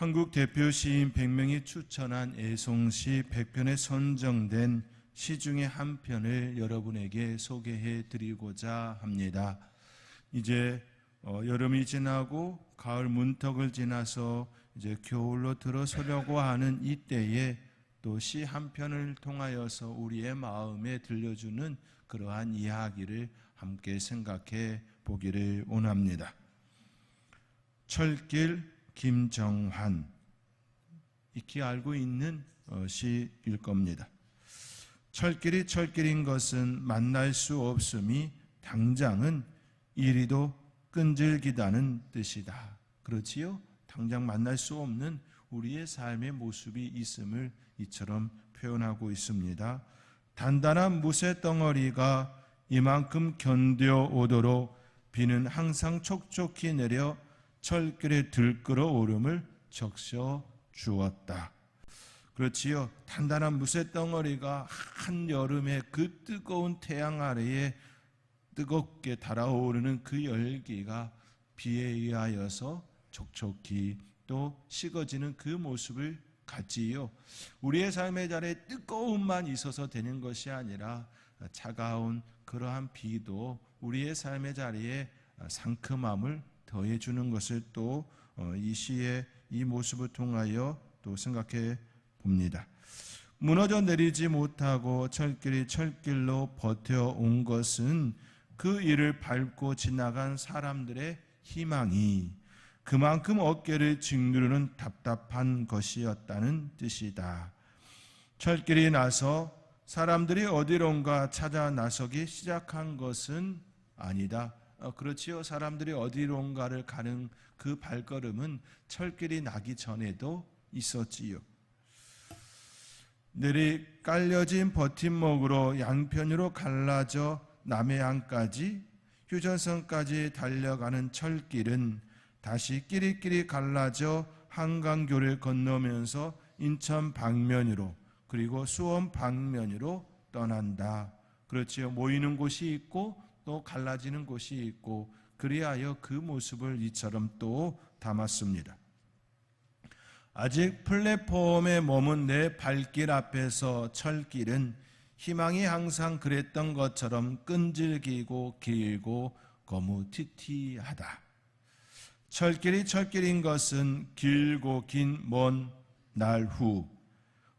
한국 대표 시인 100명이 추천한 애송시 100편에 선정된 시 중에 한 편을 여러분에게 소개해 드리고자 합니다. 이제 여름이 지나고 가을 문턱을 지나서 이제 겨울로 들어서려고 하는 이때에 또 시 한 편을 통하여서 우리의 마음에 들려주는 그러한 이야기를 함께 생각해 보기를 원합니다. 철길 김정환, 익히 알고 있는 시일 겁니다. 철길이 철길인 것은 만날 수 없음이 당장은 이리도 끈질기다는 뜻이다. 그렇지요? 당장 만날 수 없는 우리의 삶의 모습이 있음을 이처럼 표현하고 있습니다. 단단한 무쇠 덩어리가 이만큼 견뎌오도록 비는 항상 촉촉히 내려 철길에 들끓어 오름을 적셔 주었다. 그렇지요. 단단한 무쇠 덩어리가 한여름에 그 뜨거운 태양 아래에 뜨겁게 달아오르는 그 열기가 비에 의하여서 촉촉히 또 식어지는 그 모습을 갖지요. 우리의 삶의 자리에 뜨거움만 있어서 되는 것이 아니라 차가운 그러한 비도 우리의 삶의 자리에 상큼함을 더해주는 것을 또 이 시의 이 모습을 통하여 또 생각해 봅니다. 무너져 내리지 못하고 철길이 철길로 버텨온 것은 그 일을 밟고 지나간 사람들의 희망이 그만큼 어깨를 짓누르는 답답한 것이었다는 뜻이다. 철길이 나서 사람들이 어디론가 찾아 나서기 시작한 것은 아니다. 그렇지요. 사람들이 어디론가를 가는 그 발걸음은 철길이 나기 전에도 있었지요. 내리 깔려진 버팀목으로 양편으로 갈라져 남해안까지 휴전선까지 달려가는 철길은 다시 끼리끼리 갈라져 한강교를 건너면서 인천 방면으로 그리고 수원 방면으로 떠난다. 그렇지요. 모이는 곳이 있고 또 갈라지는 곳이 있고 그리하여 그 모습을 이처럼 또 담았습니다. 아직 플랫폼에 머문 내 발길 앞에서 철길은 희망이 항상 그랬던 것처럼 끈질기고 길고 거무튀튀하다. 철길이 철길인 것은 길고 긴 먼 날 후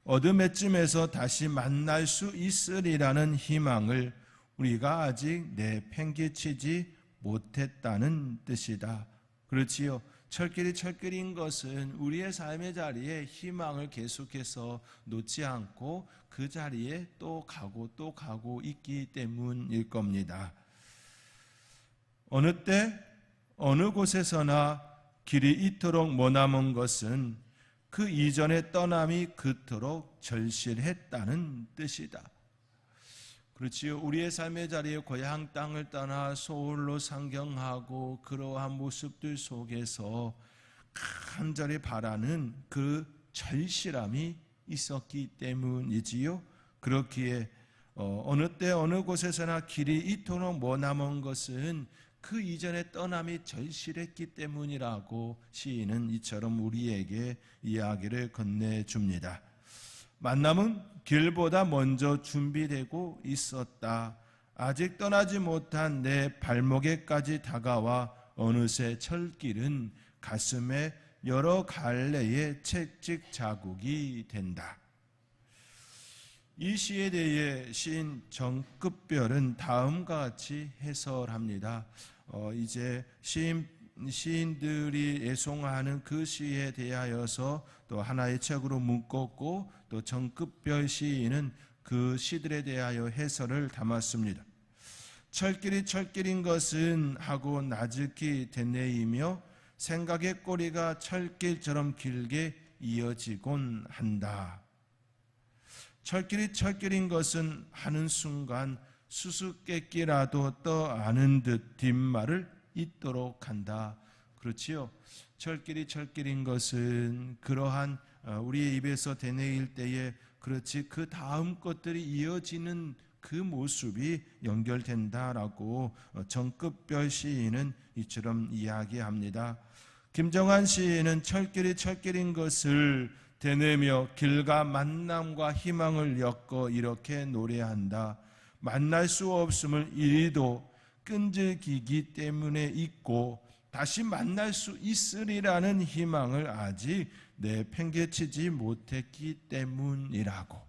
어둠에쯤에서 다시 만날 수 있으리라는 희망을 우리가 아직 내팽개치지 못했다는 뜻이다. 그렇지요. 철길이 철길인 것은 우리의 삶의 자리에 희망을 계속해서 놓지 않고 그 자리에 또 가고 있기 때문일 겁니다. 어느 때 어느 곳에서나 길이 이토록 머나먼 것은 그 이전의 떠남이 그토록 절실했다는 뜻이다. 그렇지요. 우리의 삶의 자리에 고향 땅을 떠나 소홀로 상경하고 그러한 모습들 속에서 간절히 바라는 그 절실함이 있었기 때문이지요. 그렇기에 어느 때 어느 곳에서나 길이 이토록 머나먼 것은 그 이전의 떠남이 절실했기 때문이라고 시인은 이처럼 우리에게 이야기를 건네줍니다. 만남은 길보다 먼저 준비되고 있었다. 아직 떠나지 못한 내 발목에까지 다가와 어느새 철길은 가슴에 여러 갈래의 채찍 자국이 된다. 이 시에 대해 시인 정급별은 다음과 같이 해설합니다. 이제 시인들이 애송하는 그 시에 대하여서 또 하나의 책으로 묶었고 또 정급별 시인은 그 시들에 대하여 해설을 담았습니다. 철길이 철길인 것은 하고 나즈키 데네이며 생각의 꼬리가 철길처럼 길게 이어지곤 한다. 철길이 철길인 것은 하는 순간 수수께끼라도 떠아는 듯 뒷말을 잇도록 한다. 그렇지요. 철길이 철길인 것은 그러한 우리의 입에서 되뇌일 때에 그렇지 그 다음 것들이 이어지는 그 모습이 연결된다라고 정급별 시인은 이처럼 이야기합니다. 김정한 시인은 철길이 철길인 것을 되뇌며 길과 만남과 희망을 엮어 이렇게 노래한다. 만날 수 없음을 이리도 끈질기기 때문에 있고 다시 만날 수 있으리라는 희망을 아직 내팽개치지 못했기 때문이라고.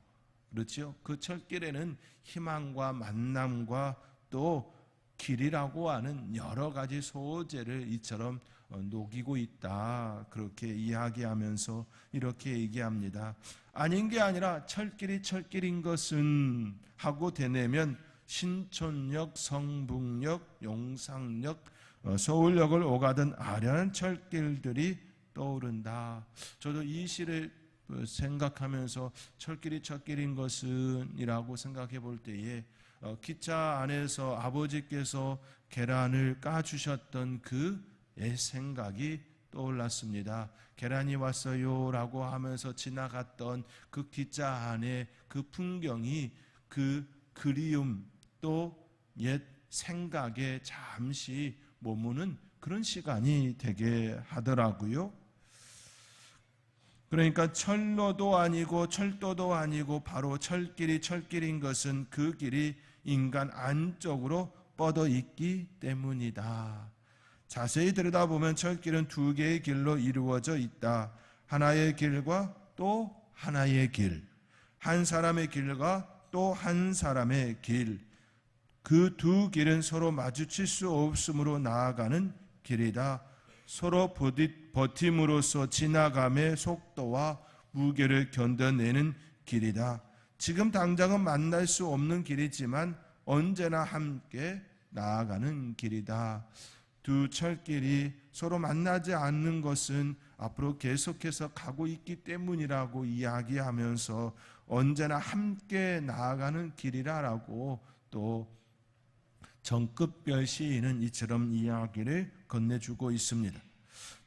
그렇죠? 그 철길에는 희망과 만남과 또 길이라고 하는 여러 가지 소재를 이처럼 녹이고 있다. 그렇게 이야기하면서 이렇게 얘기합니다. 아닌 게 아니라 철길이 철길인 것은 하고 되뇌면 신촌역, 성북역, 용상역, 서울역을 오가던 아련한 철길들이 떠오른다. 저도 이 시를 생각하면서 철길이 철길인 것은 이라고 생각해 볼 때에 기차 안에서 아버지께서 계란을 까주셨던 그의 생각이 떠올랐습니다. 계란이 왔어요 라고 하면서 지나갔던 그 기차 안에 그 풍경이 그 그리움 또 옛 생각에 잠시 머무는 그런 시간이 되게 하더라고요. 그러니까 철로도 아니고 철도도 아니고 바로 철길이 철길인 것은 그 길이 인간 안쪽으로 뻗어 있기 때문이다. 자세히 들여다보면 철길은 두 개의 길로 이루어져 있다. 하나의 길과 또 하나의 길, 한 사람의 길과 또 한 사람의 길, 그 두 길은 서로 마주칠 수 없으므로 나아가는 길이다. 서로 버팀으로써 지나감의 속도와 무게를 견뎌내는 길이다. 지금 당장은 만날 수 없는 길이지만 언제나 함께 나아가는 길이다. 두 철길이 서로 만나지 않는 것은 앞으로 계속해서 가고 있기 때문이라고 이야기하면서 언제나 함께 나아가는 길이라고 또 정급별 시인은 이처럼 이야기를 건네주고 있습니다.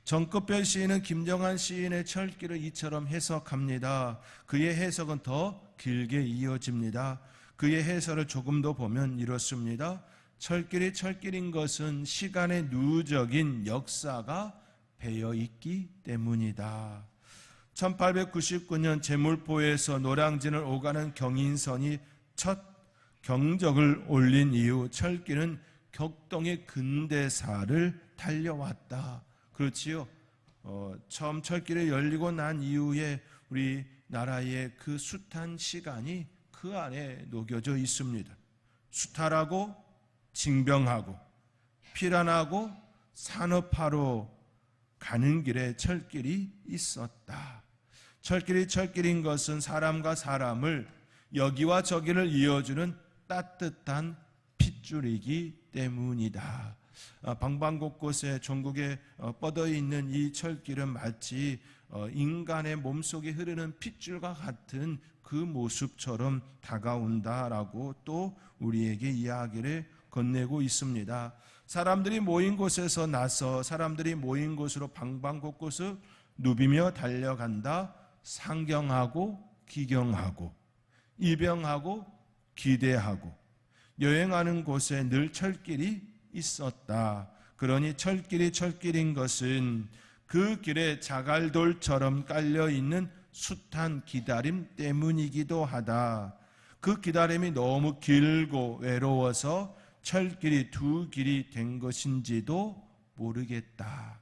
정급별 시인은 김정한 시인의 철길을 이처럼 해석합니다. 그의 해석은 더 길게 이어집니다. 그의 해설을 조금 더 보면 이렇습니다. 철길이 철길인 것은 시간의 누적인 역사가 배어 있기 때문이다. 1899년 제물포에서 노량진을 오가는 경인선이 첫 경적을 올린 이후 철길은 격동의 근대사를 달려왔다. 그렇지요. 처음 철길이 열리고 난 이후에 우리나라의 그 숱한 시간이 그 안에 녹여져 있습니다. 수탈하고 징병하고 피란하고 산업화로 가는 길에 철길이 있었다. 철길이 철길인 것은 사람과 사람을 여기와 저기를 이어주는 따뜻한 핏줄이기 때문이다. 방방곳곳에 전국에 뻗어 있는 이 철길은 마치 인간의 몸속에 흐르는 핏줄과 같은 그 모습처럼 다가온다라고 또 우리에게 이야기를 건네고 있습니다. 사람들이 모인 곳에서 나서 사람들이 모인 곳으로 방방곳곳을 누비며 달려간다. 상경하고 기경하고 입영하고 기대하고 여행하는 곳에 늘 철길이 있었다. 그러니 철길이 철길인 것은 그 길에 자갈돌처럼 깔려있는 숱한 기다림 때문이기도 하다. 그 기다림이 너무 길고 외로워서 철길이 두 길이 된 것인지도 모르겠다.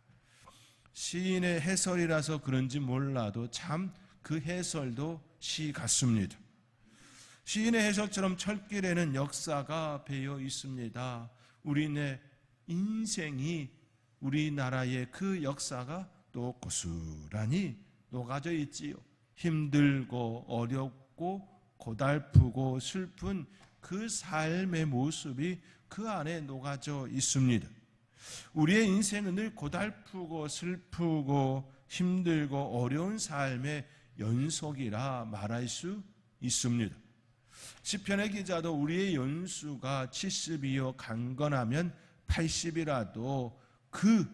시인의 해설이라서 그런지 몰라도 참 그 해설도 시 같습니다. 시인의 해석처럼 철길에는 역사가 배어 있습니다. 우리네 인생이 우리나라의 그 역사가 또 고스란히 녹아져 있지요. 힘들고 어렵고 고달프고 슬픈 그 삶의 모습이 그 안에 녹아져 있습니다. 우리의 인생은 늘 고달프고 슬프고 힘들고 어려운 삶의 연속이라 말할 수 있습니다. 시편의 기자도 우리의 연수가 70이요 강건하면 80이라도 그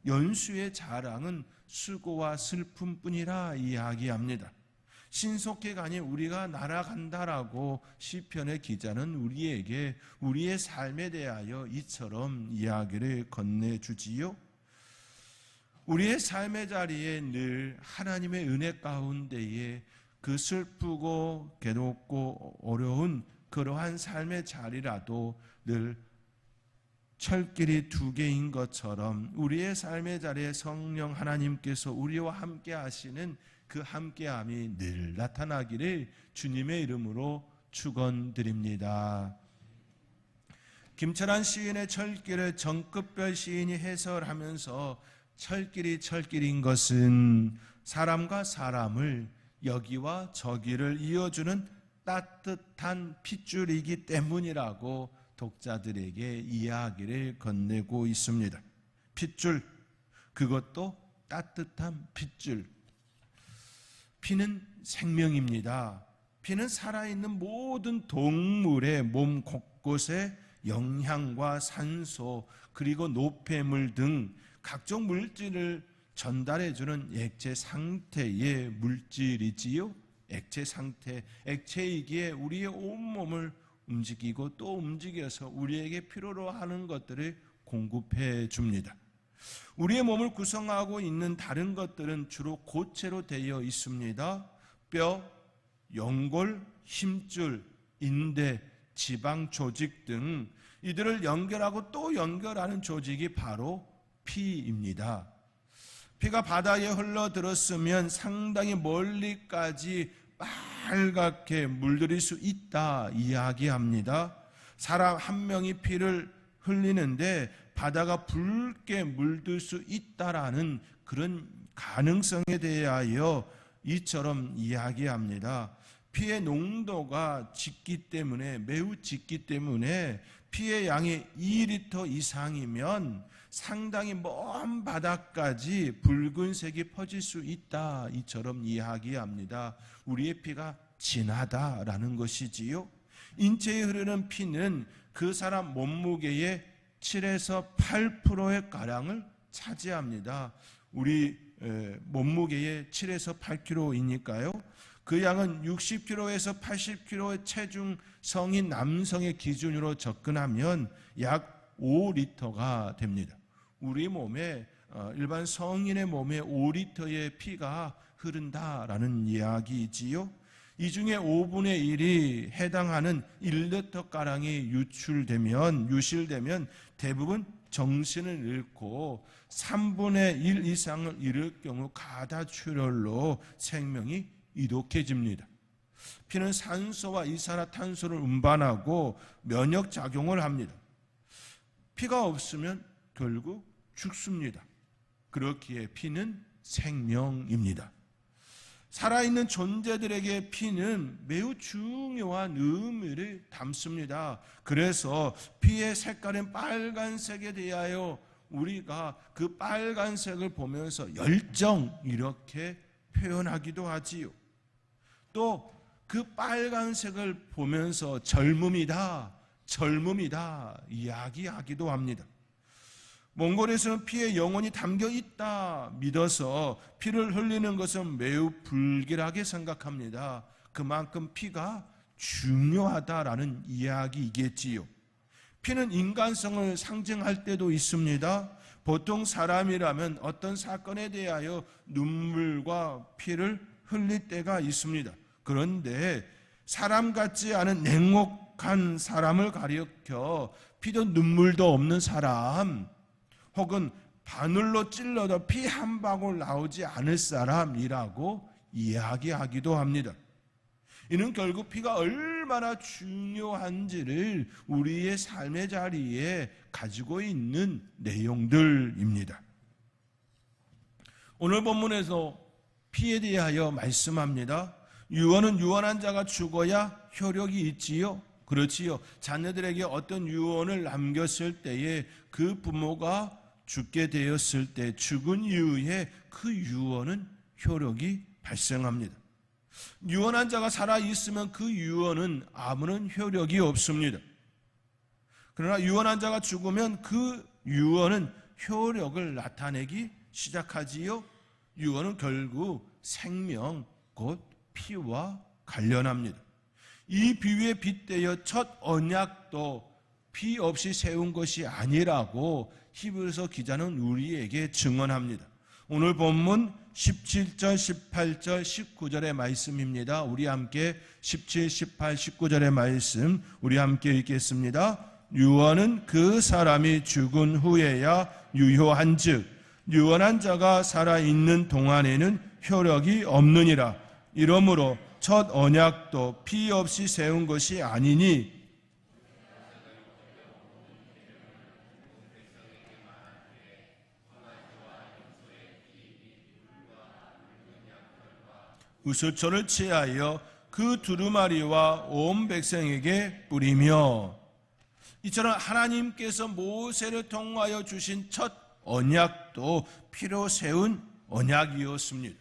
연수의 자랑은 수고와 슬픔뿐이라 이야기합니다. 신속히 가니 우리가 날아간다라고 시편의 기자는 우리에게 우리의 삶에 대하여 이처럼 이야기를 건네주지요. 우리의 삶의 자리에 늘 하나님의 은혜 가운데에 그 슬프고 괴롭고 어려운 그러한 삶의 자리라도 늘 철길이 두 개인 것처럼 우리의 삶의 자리에 성령 하나님께서 우리와 함께 하시는 그 함께함이 늘 나타나기를 주님의 이름으로 축원드립니다. 김철한 시인의 철길을 정급별 시인이 해설하면서 철길인 것은 사람과 사람을 여기와 저기를 이어주는 따뜻한 핏줄이기 때문이라고 독자들에게 이야기를 건네고 있습니다. 핏줄, 그것도 따뜻한 핏줄. 피는 생명입니다. 피는 살아있는 모든 동물의 몸 곳곳에 영양과 산소 그리고 노폐물 등 각종 물질을 전달해주는 액체 상태의 물질이지요. 액체 상태, 액체이기에 우리의 온몸을 움직이고 또 움직여서 우리에게 필요로 하는 것들을 공급해 줍니다. 우리의 몸을 구성하고 있는 다른 것들은 주로 고체로 되어 있습니다. 뼈, 연골, 힘줄, 인대, 지방 조직 등 이들을 연결하고 또 연결하는 조직이 바로 피입니다. 피가 바다에 흘러들었으면 상당히 멀리까지 빨갛게 물들일 수 있다 이야기합니다. 사람 한 명이 피를 흘리는데 바다가 붉게 물들 수 있다라는 그런 가능성에 대하여 이처럼 이야기합니다. 피의 농도가 매우 짙기 때문에 피의 양이 2리터 이상이면 상당히 먼 바다까지 붉은색이 퍼질 수 있다 이처럼 이야기합니다. 우리의 피가 진하다라는 것이지요. 인체에 흐르는 피는 그 사람 몸무게의 7에서 8%의 가량을 차지합니다. 우리 몸무게의 7에서 8kg이니까요. 그 양은 60kg에서 80kg의 체중 성인 남성의 기준으로 접근하면 약 5리터가 됩니다. 우리 몸에 일반 성인의 몸에 5리터의 피가 흐른다라는 이야기이지요. 이 중에 5분의 1이 해당하는 1리터가량이 유실되면 대부분 정신을 잃고 3분의 1 이상을 잃을 경우 가다출혈로 생명이 이독해집니다. 피는 산소와 이산화탄소를 운반하고 면역작용을 합니다. 피가 없으면 결국 죽습니다. 그렇기에 피는 생명입니다. 살아있는 존재들에게 피는 매우 중요한 의미를 담습니다. 그래서 피의 색깔은 빨간색에 대하여 우리가 그 빨간색을 보면서 열정 이렇게 표현하기도 하지요. 또 그 빨간색을 보면서 젊음이다 이야기하기도 합니다. 몽골에서는 피에 영혼이 담겨 있다 믿어서 피를 흘리는 것은 매우 불길하게 생각합니다. 그만큼 피가 중요하다라는 이야기이겠지요. 피는 인간성을 상징할 때도 있습니다. 보통 사람이라면 어떤 사건에 대하여 눈물과 피를 흘릴 때가 있습니다. 그런데 사람 같지 않은 냉혹한 사람을 가리켜 피도 눈물도 없는 사람, 혹은 바늘로 찔러도 피 한 방울 나오지 않을 사람이라고 이야기하기도 합니다. 이는 결국 피가 얼마나 중요한지를 우리의 삶의 자리에 가지고 있는 내용들입니다. 오늘 본문에서 피에 대하여 말씀합니다. 유언은 유언한 자가 죽어야 효력이 있지요. 그렇지요. 자녀들에게 어떤 유언을 남겼을 때에 그 부모가 죽게 되었을 때 죽은 이후에 그 유언은 효력이 발생합니다. 유언한 자가 살아있으면 그 유언은 아무런 효력이 없습니다. 그러나 유언한 자가 죽으면 그 유언은 효력을 나타내기 시작하지요. 유언은 결국 생명 곧 피와 관련합니다. 이 비유에 빗대어 첫 언약도 피 없이 세운 것이 아니라고 히브리서 기자는 우리에게 증언합니다. 오늘 본문 17절, 18절, 19절의 말씀입니다. 우리 함께 17, 18, 19절의 말씀 우리 함께 읽겠습니다. 유언은 그 사람이 죽은 후에야 유효한즉 유언한 자가 살아있는 동안에는 효력이 없느니라. 이러므로 첫 언약도 피 없이 세운 것이 아니니 우수초를 취하여 그 두루마리와 온 백성에게 뿌리며, 이처럼 하나님께서 모세를 통하여 주신 첫 언약도 피로 세운 언약이었습니다.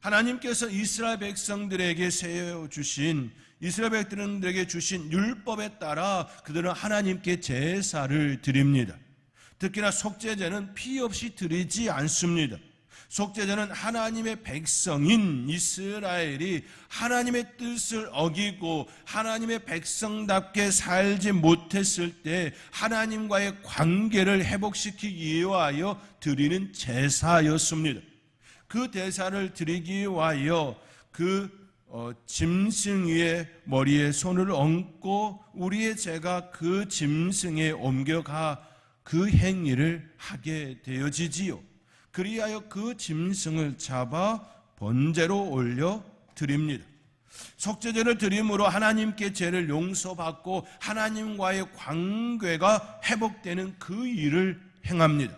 하나님께서 이스라엘 백성들에게 세워주신, 이스라엘 백성들에게 주신 율법에 따라 그들은 하나님께 제사를 드립니다. 특히나 속죄제는 피 없이 드리지 않습니다. 속죄제는 하나님의 백성인 이스라엘이 하나님의 뜻을 어기고 하나님의 백성답게 살지 못했을 때 하나님과의 관계를 회복시키기 위하여 드리는 제사였습니다. 그 제사를 드리기 위하여 그 짐승 위에 머리에 손을 얹고 우리의 죄가 그 짐승에 옮겨가 그 행위를 하게 되어지지요. 그리하여 그 짐승을 잡아 번제로 올려 드립니다. 속죄제를 드림으로 하나님께 죄를 용서받고 하나님과의 관계가 회복되는 그 일을 행합니다.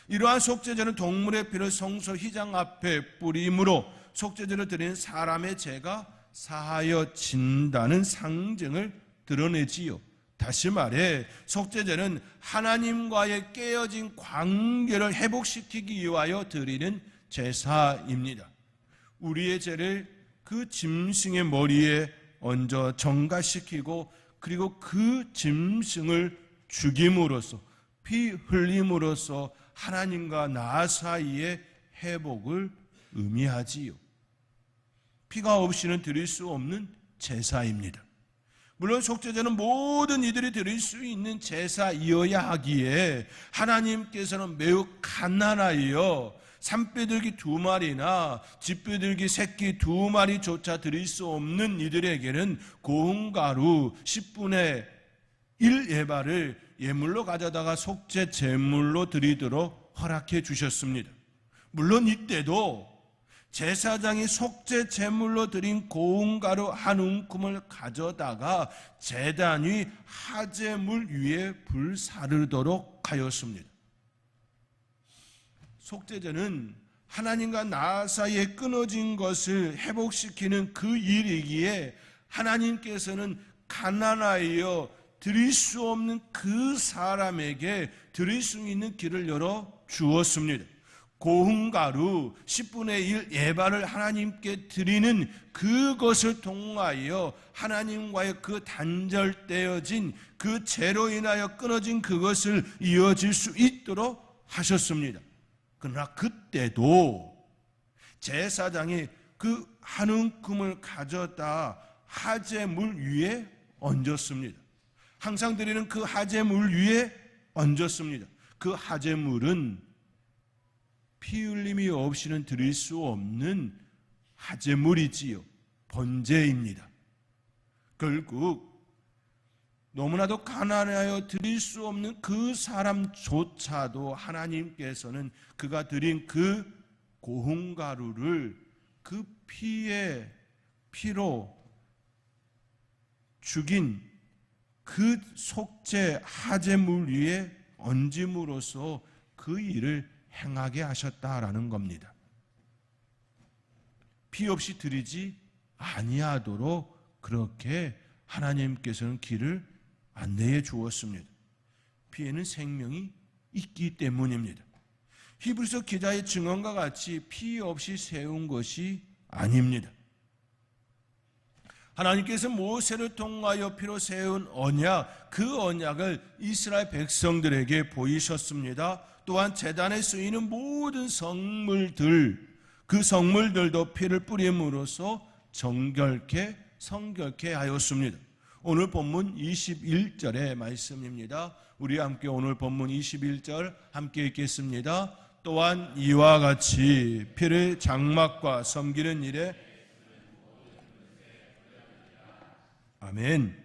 이러한 속죄제는 동물의 피를 성소 휘장 앞에 뿌림으로 속죄제를 드리는 사람의 죄가 사하여진다는 상징을 드러내지요. 다시 말해 속죄제는 하나님과의 깨어진 관계를 회복시키기 위하여 드리는 제사입니다. 우리의 죄를 그 짐승의 머리에 얹어 정가시키고 그리고 그 짐승을 죽임으로써 피 흘림으로써 하나님과 나 사이의 회복을 의미하지요. 피가 없이는 드릴 수 없는 제사입니다. 물론 속죄제는 모든 이들이 드릴 수 있는 제사이어야 하기에 하나님께서는 매우 가난하여 산비둘기 2마리나 집비둘기 새끼 2마리조차 드릴 수 없는 이들에게는 고운가루 10분의 1 예발을 예물로 가져다가 속죄 제물로 드리도록 허락해 주셨습니다. 물론 이때도 제사장이 속죄 제물로 드린 고운가루 한 움큼을 가져다가 제단 위 화제물 위에 불사르도록 하였습니다. 속죄제는 하나님과 나 사이에 끊어진 것을 회복시키는 그 일이기에 하나님께서는 가난하여 드릴 수 없는 그 사람에게 드릴 수 있는 길을 열어 주었습니다. 고운가루 10분의 1 예발을 하나님께 드리는 그것을 통하여 하나님과의 그 단절되어진 그 죄로 인하여 끊어진 그것을 이어질 수 있도록 하셨습니다. 그러나 그때도 제사장이 그 한 움큼을 가져다 화제물 위에 얹었습니다. 항상 드리는 그 화제물 위에 얹었습니다. 그 화제물은 피 흘림이 없이는 드릴 수 없는 화제물이지요. 번제입니다. 결국 너무나도 가난하여 드릴 수 없는 그 사람조차도 하나님께서는 그가 드린 그 고운가루를 그 피로 죽인 그 속죄 화제물 위에 얹음으로써 그 일을 행하게 하셨다라는 겁니다. 피 없이 드리지 아니하도록 그렇게 하나님께서는 길을 안내해 주었습니다. 피에는 생명이 있기 때문입니다. 히브리서 기자의 증언과 같이 피 없이 세운 것이 아닙니다. 하나님께서 모세를 통하여 피로 세운 언약, 그 언약을 이스라엘 백성들에게 보이셨습니다. 또한 제단에 쓰이는 모든 성물들, 그 성물들도 피를 뿌림으로써 정결케 성결케 하였습니다. 오늘 본문 21절의 말씀입니다. 우리 함께 오늘 본문 21절 함께 읽겠습니다. 또한 이와 같이 피를 장막과 섬기는 일에 아멘.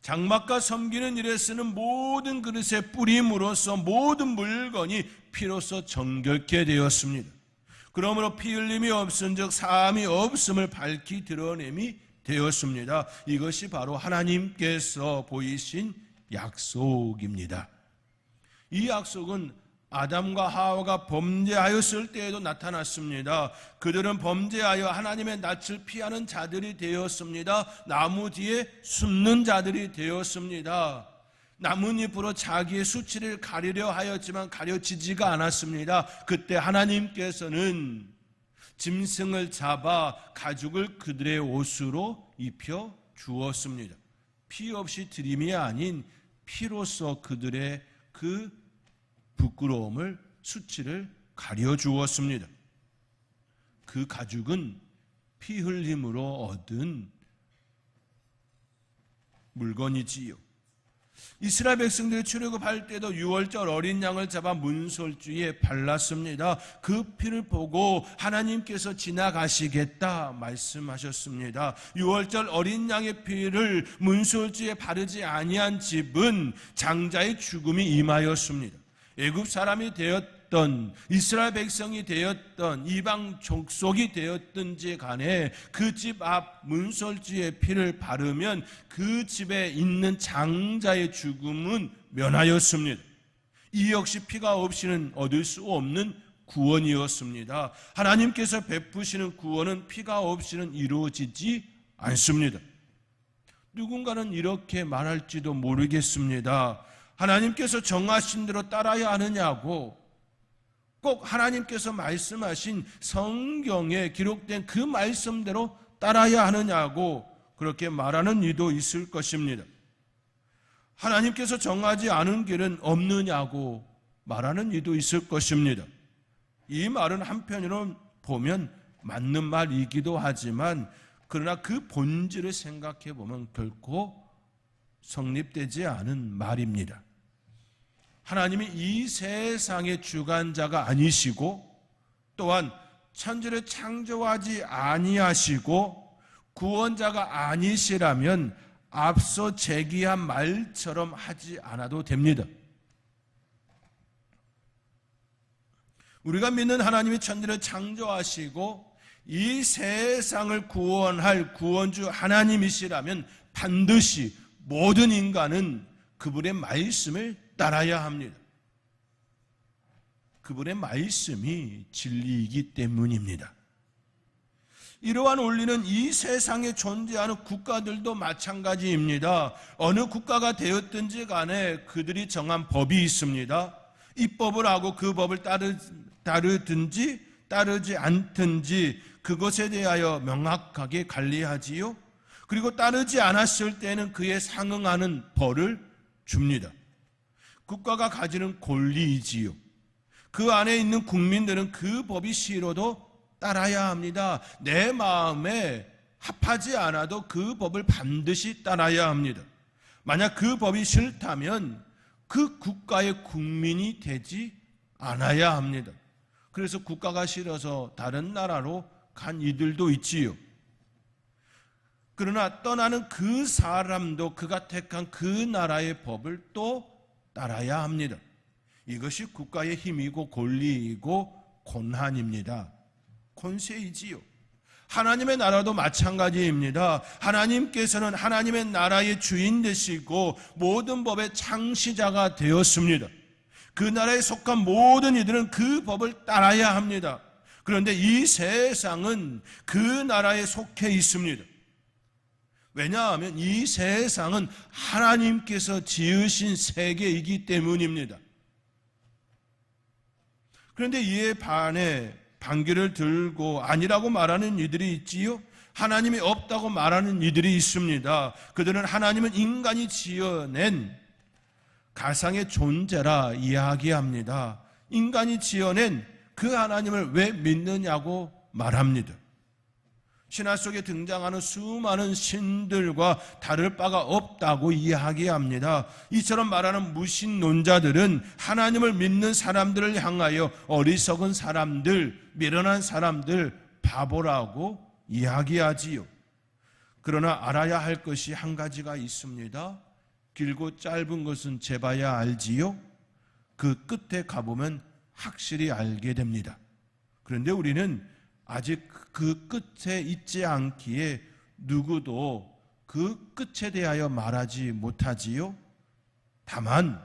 장막과 섬기는 일에 쓰는 모든 그릇의 뿌림으로써 모든 물건이 피로써 정결케 되었습니다. 그러므로 피 흘림이 없은즉 사함이 없음을 밝히 드러냄이 되었습니다. 이것이 바로 하나님께서 보이신 약속입니다. 이 약속은 아담과 하와가 범죄하였을 때에도 나타났습니다. 그들은 범죄하여 하나님의 낯을 피하는 자들이 되었습니다. 나무 뒤에 숨는 자들이 되었습니다. 나뭇잎으로 자기의 수치를 가리려 하였지만 가려지지가 않았습니다. 그때 하나님께서는 짐승을 잡아 가죽을 그들의 옷으로 입혀 주었습니다. 피 없이 드림이 아닌 피로써 그들의 그 부끄러움을, 수치를 가려 주었습니다. 그 가죽은 피 흘림으로 얻은 물건이지요. 이스라엘 백성들이 출애굽할 때도 유월절 어린 양을 잡아 문설주에 발랐습니다. 그 피를 보고 하나님께서 지나가시겠다 말씀하셨습니다. 유월절 어린 양의 피를 문설주에 바르지 아니한 집은 장자의 죽음이 임하였습니다. 애굽 사람이 되었던 이스라엘 백성이 되었던 이방 족속이 되었든지 간에 그 집 앞 문설주에 피를 바르면 그 집에 있는 장자의 죽음은 면하였습니다. 이 역시 피가 없이는 얻을 수 없는 구원이었습니다. 하나님께서 베푸시는 구원은 피가 없이는 이루어지지 않습니다. 누군가는 이렇게 말할지도 모르겠습니다. 하나님께서 정하신 대로 따라야 하느냐고, 꼭 하나님께서 말씀하신 성경에 기록된 그 말씀대로 따라야 하느냐고 그렇게 말하는 이도 있을 것입니다. 하나님께서 정하지 않은 길은 없느냐고 말하는 이도 있을 것입니다. 이 말은 한편으로 보면 맞는 말이기도 하지만 그러나 그 본질을 생각해 보면 결코 성립되지 않은 말입니다. 하나님이 이 세상의 주관자가 아니시고 또한 천지를 창조하지 아니하시고 구원자가 아니시라면 앞서 제기한 말처럼 하지 않아도 됩니다. 우리가 믿는 하나님이 천지를 창조하시고 이 세상을 구원할 구원주 하나님이시라면 반드시 모든 인간은 그분의 말씀을 따라야 합니다. 그분의 말씀이 진리이기 때문입니다. 이러한 원리는 이 세상에 존재하는 국가들도 마찬가지입니다. 어느 국가가 되었든지 간에 그들이 정한 법이 있습니다. 이 법을 하고 그 법을 따르든지 따르지 않든지 그것에 대하여 명확하게 관리하지요. 그리고 따르지 않았을 때는 그에 상응하는 벌을 줍니다. 국가가 가지는 권리이지요. 그 안에 있는 국민들은 그 법이 싫어도 따라야 합니다. 내 마음에 합하지 않아도 그 법을 반드시 따라야 합니다. 만약 그 법이 싫다면 그 국가의 국민이 되지 않아야 합니다. 그래서 국가가 싫어서 다른 나라로 간 이들도 있지요. 그러나 떠나는 그 사람도 그가 택한 그 나라의 법을 또 따라야 합니다. 이것이 국가의 힘이고 권리이고 권한입니다. 권세이지요. 하나님의 나라도 마찬가지입니다. 하나님께서는 하나님의 나라의 주인 되시고 모든 법의 창시자가 되었습니다. 그 나라에 속한 모든 이들은 그 법을 따라야 합니다. 그런데 이 세상은 그 나라에 속해 있습니다. 왜냐하면 이 세상은 하나님께서 지으신 세계이기 때문입니다. 그런데 이에 반해 반기를 들고 아니라고 말하는 이들이 있지요. 하나님이 없다고 말하는 이들이 있습니다. 그들은 하나님은 인간이 지어낸 가상의 존재라 이야기합니다. 인간이 지어낸 그 하나님을 왜 믿느냐고 말합니다. 신화 속에 등장하는 수많은 신들과 다를 바가 없다고 이야기합니다. 이처럼 말하는 무신론자들은 하나님을 믿는 사람들을 향하여 어리석은 사람들, 미련한 사람들, 바보라고 이야기하지요. 그러나 알아야 할 것이 한 가지가 있습니다. 길고 짧은 것은 재봐야 알지요. 그 끝에 가보면 확실히 알게 됩니다. 그런데 우리는 아직 그 끝에 있지 않기에 누구도 그 끝에 대하여 말하지 못하지요. 다만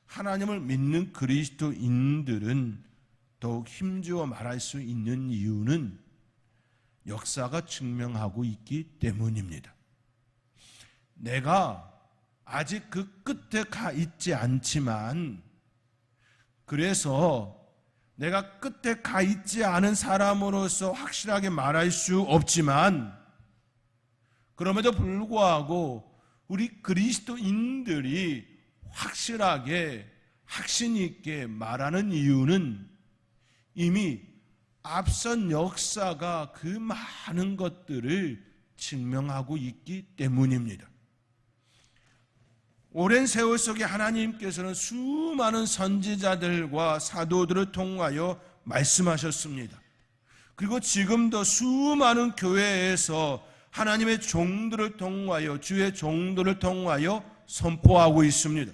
하나님을 믿는 그리스도인들은 더욱 힘주어 말할 수 있는 이유는 역사가 증명하고 있기 때문입니다. 내가 아직 그 끝에 가 있지 않지만, 그래서 내가 끝에 가 있지 않은 사람으로서 확실하게 말할 수 없지만, 그럼에도 불구하고 우리 그리스도인들이 확실하게 확신 있게 말하는 이유는 이미 앞선 역사가 그 많은 것들을 증명하고 있기 때문입니다. 오랜 세월 속에 하나님께서는 수많은 선지자들과 사도들을 통하여 말씀하셨습니다. 그리고 지금도 수많은 교회에서 하나님의 종들을 통하여, 주의 종들을 통하여 선포하고 있습니다.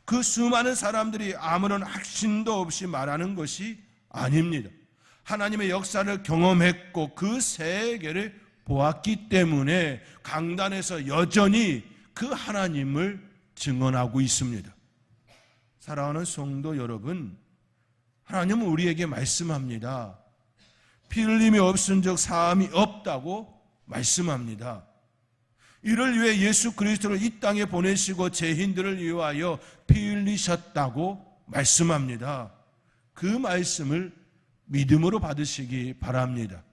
그 수많은 사람들이 아무런 확신도 없이 말하는 것이 아닙니다. 하나님의 역사를 경험했고 그 세계를 보았기 때문에 강단에서 여전히 그 하나님을 증언하고 있습니다. 사랑하는 성도 여러분, 하나님은 우리에게 말씀합니다. 피 흘림이 없은 적 사함이 없다고 말씀합니다. 이를 위해 예수 그리스도를 이 땅에 보내시고 죄인들을 위하여 피 흘리셨다고 말씀합니다. 그 말씀을 믿음으로 받으시기 바랍니다.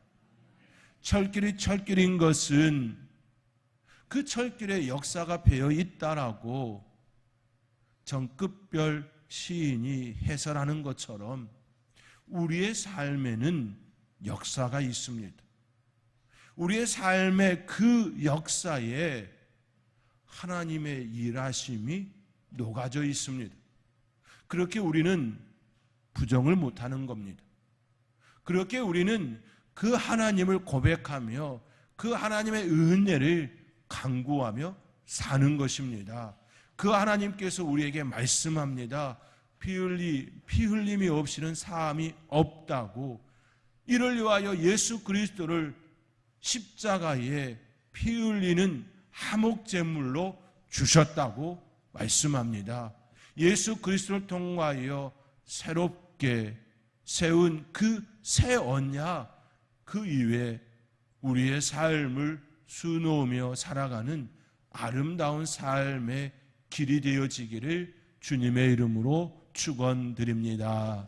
철길이 철길인 것은 그 철길에 역사가 배어 있다라고 정급별 시인이 해설하는 것처럼 우리의 삶에는 역사가 있습니다. 우리의 삶의 그 역사에 하나님의 일하심이 녹아져 있습니다. 그렇게 우리는 부정을 못하는 겁니다. 그렇게 우리는 그 하나님을 고백하며 그 하나님의 은혜를 간구하며 사는 것입니다. 그 하나님께서 우리에게 말씀합니다. 피 흘림이 없이는 사함이 없다고. 이를 위하여 예수 그리스도를 십자가에 피 흘리는 화목제물로 주셨다고 말씀합니다. 예수 그리스도를 통하여 새롭게 세운 그 새 언약, 그 이외에 우리의 삶을 수놓으며 살아가는 아름다운 삶의 길이 되어지기를 주님의 이름으로 축원드립니다.